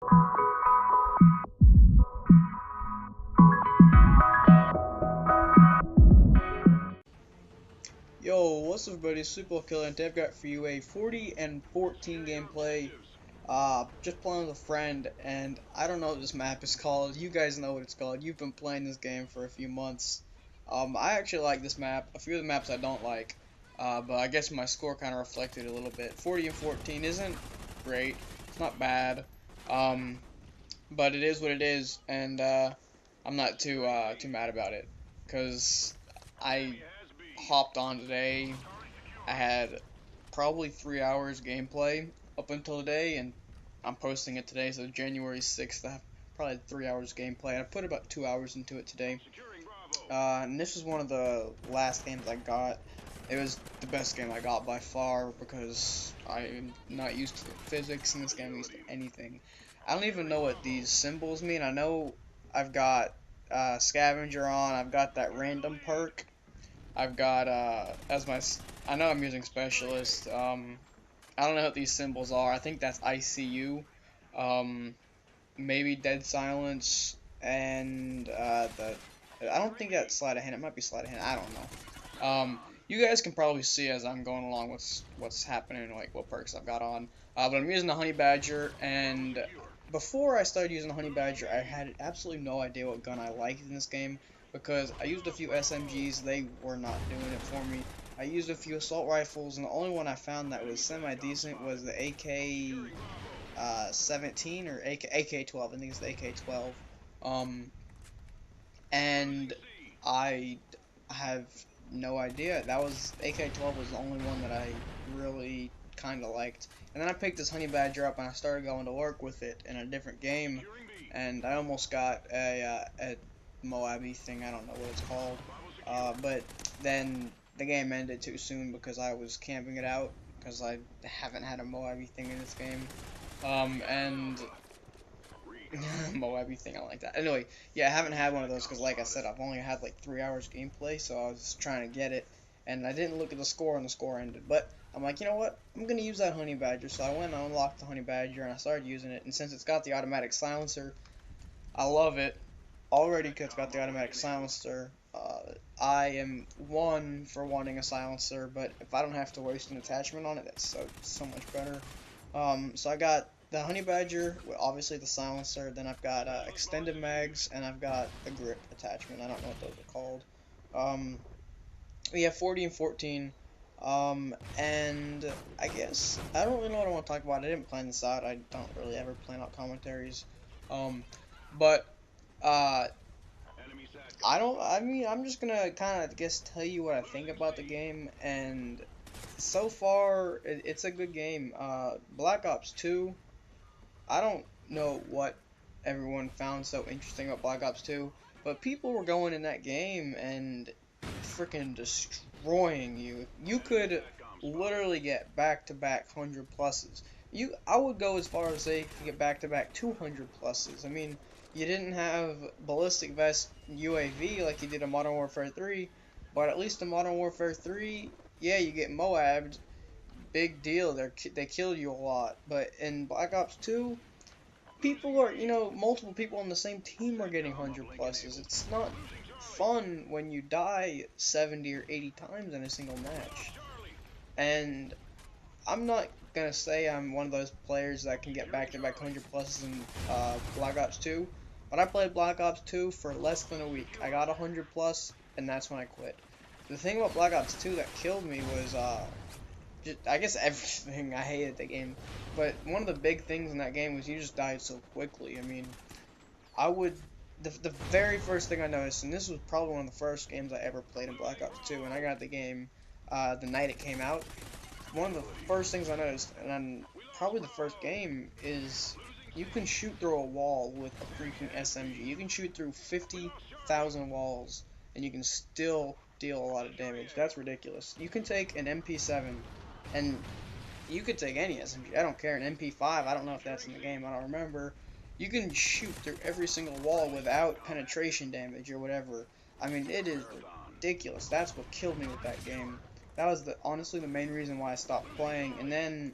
Yo, what's up everybody, Super Killer, and I've got for you a 40 and 14 gameplay, just playing with a friend, and I don't know what this map is called. You guys know what it's called. You've been playing this game for a few months. I actually like this map. A few of the maps I don't like, but I guess my score kind of reflected a little bit. 40 and 14 isn't great. It's not bad, um, but it is what it is, and I'm not too mad about it, cause I hopped on today. I had probably 3 hours gameplay up until today, and I'm posting it today, so January 6th. I have probably 3 hours gameplay. I put about 2 hours into it today. And this was one of the last games I got. It was the best game I got by far because I'm not used to physics in this game. I'm used to anything. I don't even know what these symbols mean. I know I've got scavenger on. I've got that random perk. I've got I know I'm using specialist. I don't know what these symbols are. I think that's ICU. Um, maybe dead silence and the. I don't think that's sleight of hand. It might be sleight of hand. I don't know. You guys can probably see as I'm going along what's happening, like what perks I've got on. But I'm using the honey badger, and before I started using the honey badger, I had absolutely no idea what gun I liked in this game because I used a few SMGs. They were not doing it for me. I used a few assault rifles, and the only one I found that was semi-decent was the AK 17 or AK 12. I think it's the AK 12. Um, and I have no idea. That was AK 12 was the only one that I really kind of liked. And then I picked this honey badger up and I started going to work with it in a different game, and I almost got a Moabby thing. I don't know what it's called. But then the game ended too soon because I was camping it out because I haven't had a Moabby thing in this game. And Moabby thing, I like that. Anyway, yeah, I haven't had one of those because, like I said, I've only had like 3 hours gameplay, so I was trying to get it, and I didn't look at the score, and the score ended. But I'm like, you know what? I'm gonna use that honey badger, so I went and unlocked the honey badger, and I started using it. And since it's got the automatic silencer, I love it already because it's got the automatic silencer. I am one for wanting a silencer, but if I don't have to waste an attachment on it, that's so much better. So I got the honey badger, obviously the silencer. Then I've got extended mags, and I've got a grip attachment. I don't know what those are called. Um, we have 40 and 14. And I guess I don't really know what I want to talk about. I didn't plan this out. I don't really ever plan out commentaries. Um, but uh, I don't. I mean, I'm just gonna kind of guess tell you what I think about the game, and so far it's a good game. Black Ops 2. I don't know what everyone found so interesting about Black Ops 2, but people were going in that game and freaking destroying you. You could literally get back-to-back 100 pluses. I would go as far as say you could get back-to-back 200 pluses. I mean, you didn't have ballistic vest UAV like you did in Modern Warfare 3, but at least in Modern Warfare 3, yeah, you get Moabbed. Big deal. They kill you a lot. But in Black Ops 2, people are, multiple people on the same team are getting 100 pluses. It's not fun when you die 70 or 80 times in a single match. And I'm not gonna say I'm one of those players that can get back-to-back 100 pluses in Black Ops 2, but I played Black Ops 2 for less than a week. I got 100 plus, and that's when I quit. The thing about Black Ops 2 that killed me was I guess everything. I hated the game, but one of the big things in that game was you just died so quickly. I mean, I would the very first thing I noticed, and this was probably one of the first games I ever played in Black Ops 2, and I got the game the night it came out. One of the first things I noticed, and then probably the first game, is you can shoot through a wall with a freaking SMG. You can shoot through 50,000 walls, and you can still deal a lot of damage. That's ridiculous. You can take an MP7 and you could take any SMG. I don't care. An MP5. I don't know if that's in the game. I don't remember. You can shoot through every single wall without penetration damage or whatever. I mean, it is ridiculous. That's what killed me with that game. That was honestly the main reason why I stopped playing. And then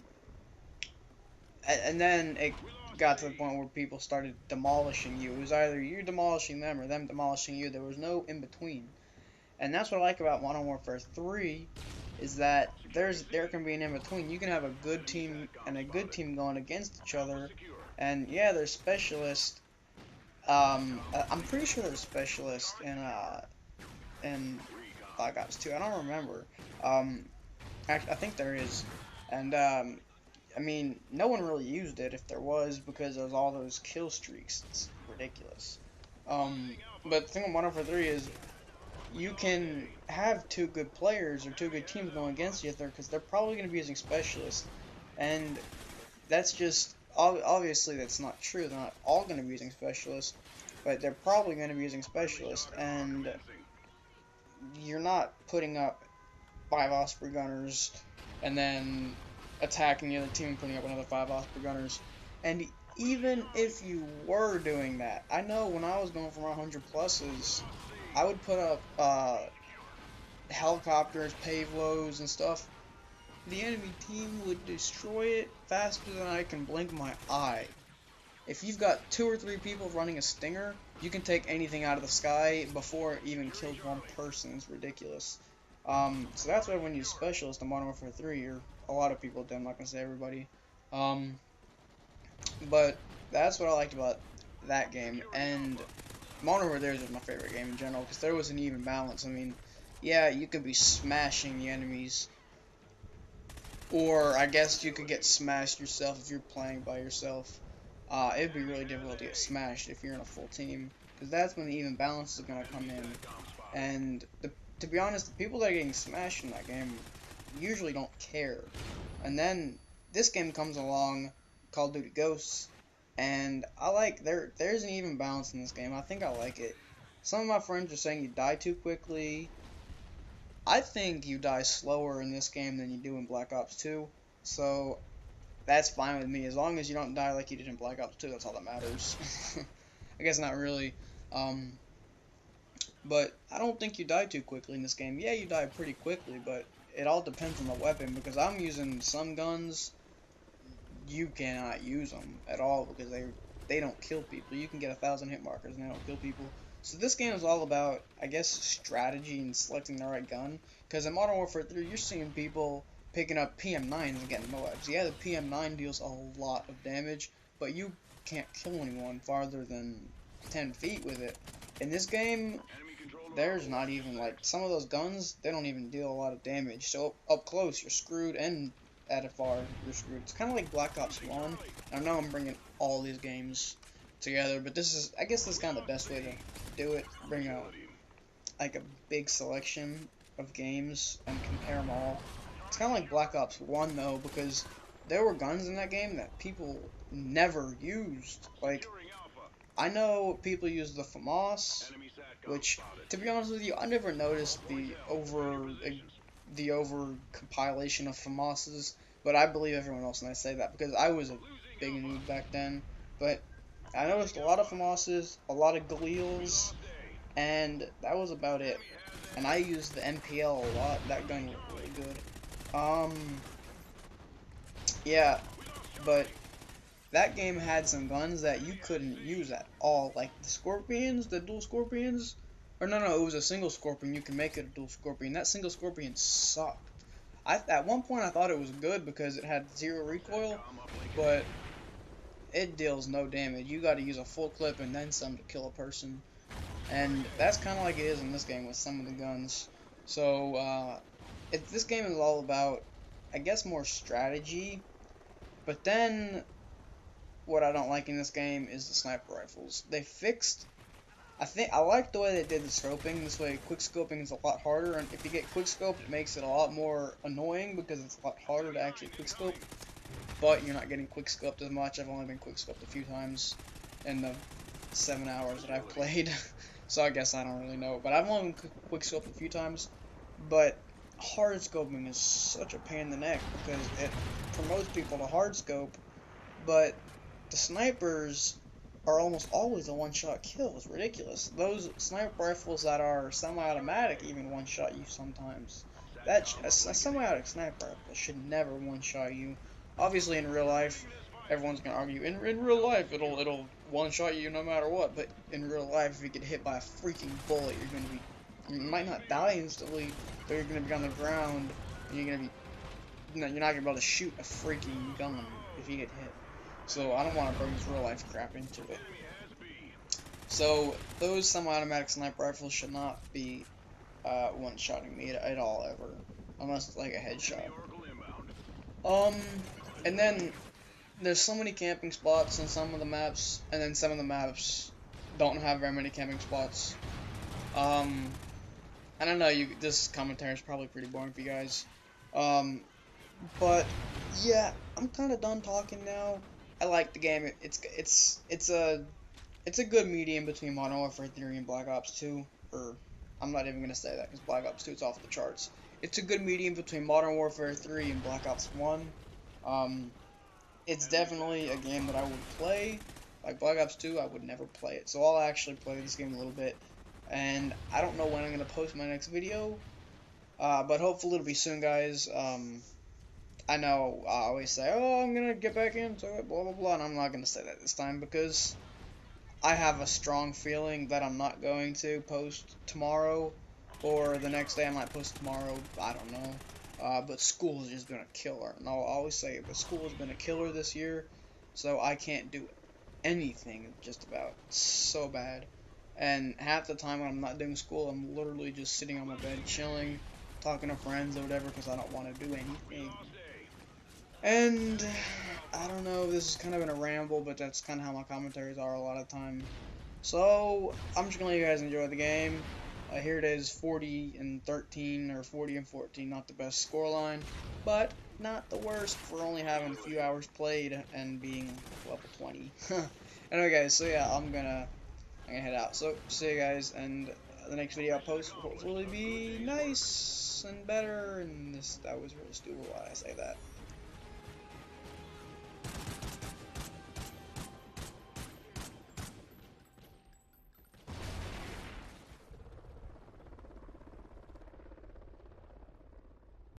it got to the point where people started demolishing you. It was either you demolishing them or them demolishing you. There was no in between. And that's what I like about Modern Warfare 3 is that there can be an in between. You can have a good team and a good team going against each other. And yeah, there's specialists. I'm pretty sure there's specialists in Black Ops 2. I don't remember. I think there is. And I mean, no one really used it if there was because of all those kill streaks. It's ridiculous. But the thing with Modern Warfare 3 is you can have two good players or two good teams going against each other because they're probably going to be using specialists. And that's just, obviously that's not true. They're not all going to be using specialists, but they're probably going to be using specialists. And you're not putting up 5 Osprey Gunners and then attacking the other team and putting up another 5 Osprey Gunners. And even if you were doing that, I know when I was going for my 100 pluses, I would put up helicopters, Pavlos, and stuff. The enemy team would destroy it faster than I can blink my eye. If you've got 2 or 3 people running a Stinger, you can take anything out of the sky before it even kills one person. It's ridiculous. So that's why when you specialist in Modern Warfare 3, a lot of people do. I'm not gonna say everybody. But that's what I liked about that game. And Modern Warfare 3 was my favorite game in general because there was an even balance. I mean, yeah, you could be smashing the enemies, or I guess you could get smashed yourself if you're playing by yourself. It'd be really difficult to get smashed if you're in a full team, because that's when the even balance is gonna come in. And to be honest, the people that are getting smashed in that game usually don't care. And then this game comes along, Call of Duty Ghosts, and I like there's an even balance in this game. I think I like it. Some of my friends are saying you die too quickly. I think you die slower in this game than you do in Black Ops 2. So that's fine with me. As long as you don't die like you did in Black Ops 2, that's all that matters. I guess not really. But I don't think you die too quickly in this game. Yeah, you die pretty quickly, but it all depends on the weapon, because I'm using some guns, you cannot use them at all because they don't kill people. You can get 1,000 hit markers and they don't kill people. So this game is all about, I guess, strategy and selecting the right gun. Because in Modern Warfare 3, you're seeing people picking up PM9s and getting Moabs. Yeah, the PM9 deals a lot of damage, but you can't kill anyone farther than 10 feet with it. In this game, there's not even, like, some of those guns, they don't even deal a lot of damage. So up close, you're screwed, and at afar, you're screwed. It's kind of like Black Ops 1. I know I'm bringing all these games together, but I guess this is kind of the best way to do it. Bring out, like, a big selection of games and compare them all. It's kind of like Black Ops 1, though, because there were guns in that game that people never used. Like, I know people use the FAMAS, which, to be honest with you, I never noticed the over compilation of FAMASs, but I believe everyone else when I say that, because I was a big noob back then. But I noticed a lot of FAMASs, a lot of Galils, and that was about it. And I used the MPL a lot. That gun was really good. Yeah, but that game had some guns that you couldn't use at all, like the Scorpions, the dual Scorpions. Or no, it was a single Scorpion. You can make it a dual Scorpion. That single Scorpion sucked. At one point I thought it was good because it had 0 recoil, but it deals no damage. You got to use a full clip and then some to kill a person. And that's kind of like it is in this game with some of the guns. So this game is all about, I guess, more strategy. But then what I don't like in this game is the sniper rifles. They fixed, I like the way they did the scoping. This way quick scoping is a lot harder, and if you get quick scoped, it makes it a lot more annoying because it's a lot harder to actually quick scope. But you're not getting quick scoped as much. I've only been quick scoped a few times in the 7 hours that I've played. So I guess I don't really know. But I've only been quick scoped a few times. But hard scoping is such a pain in the neck because it promotes people to hard scope. But the snipers are almost always a one-shot kill. It's ridiculous. Those sniper rifles that are semi-automatic even one-shot you sometimes. A semi-automatic sniper rifle should never one-shot you. Obviously in real life, everyone's gonna argue in real life it'll one shot you no matter what. But in real life, if you get hit by a freaking bullet, you might not die instantly, but you're gonna be on the ground and you're not gonna be able to shoot a freaking gun if you get hit. So I don't want to bring this real life crap into it. So those semi-automatic sniper rifles should not be one-shotting me at all ever, unless it's like a headshot. And then there's so many camping spots in some of the maps, and then some of the maps don't have very many camping spots. I don't know. This commentary is probably pretty boring for you guys. But yeah, I'm kind of done talking now. I like the game. It's a good medium between Modern Warfare 3 and Black Ops 2. Or I'm not even gonna say that because Black Ops 2 is off the charts. It's a good medium between Modern Warfare 3 and Black Ops 1. It's definitely a game that I would play. Like Black Ops 2, I would never play it. So I'll actually play this game a little bit. And I don't know when I'm going to post my next video. But hopefully it'll be soon, guys. I know I always say, oh, I'm going to get back into it, blah, blah, blah. And I'm not going to say that this time because I have a strong feeling that I'm not going to post tomorrow. Or the next day I might post tomorrow. I don't know. But school has just been a killer. And I'll always say it, but school has been a killer this year. So I can't do anything just about. It's so bad. And half the time when I'm not doing school, I'm literally just sitting on my bed chilling, talking to friends or whatever because I don't want to do anything. And I don't know, this has kind of been a ramble, but that's kind of how my commentaries are a lot of the time. So I'm just going to let you guys enjoy the game. Here it is, 40-13 or 40-14, not the best scoreline, but not the worst for only having a few hours played and being level 20. Anyway, guys, so yeah, I'm gonna head out. So see you guys, and the next video I post will hopefully be nice and better. And that was really stupid why I say that.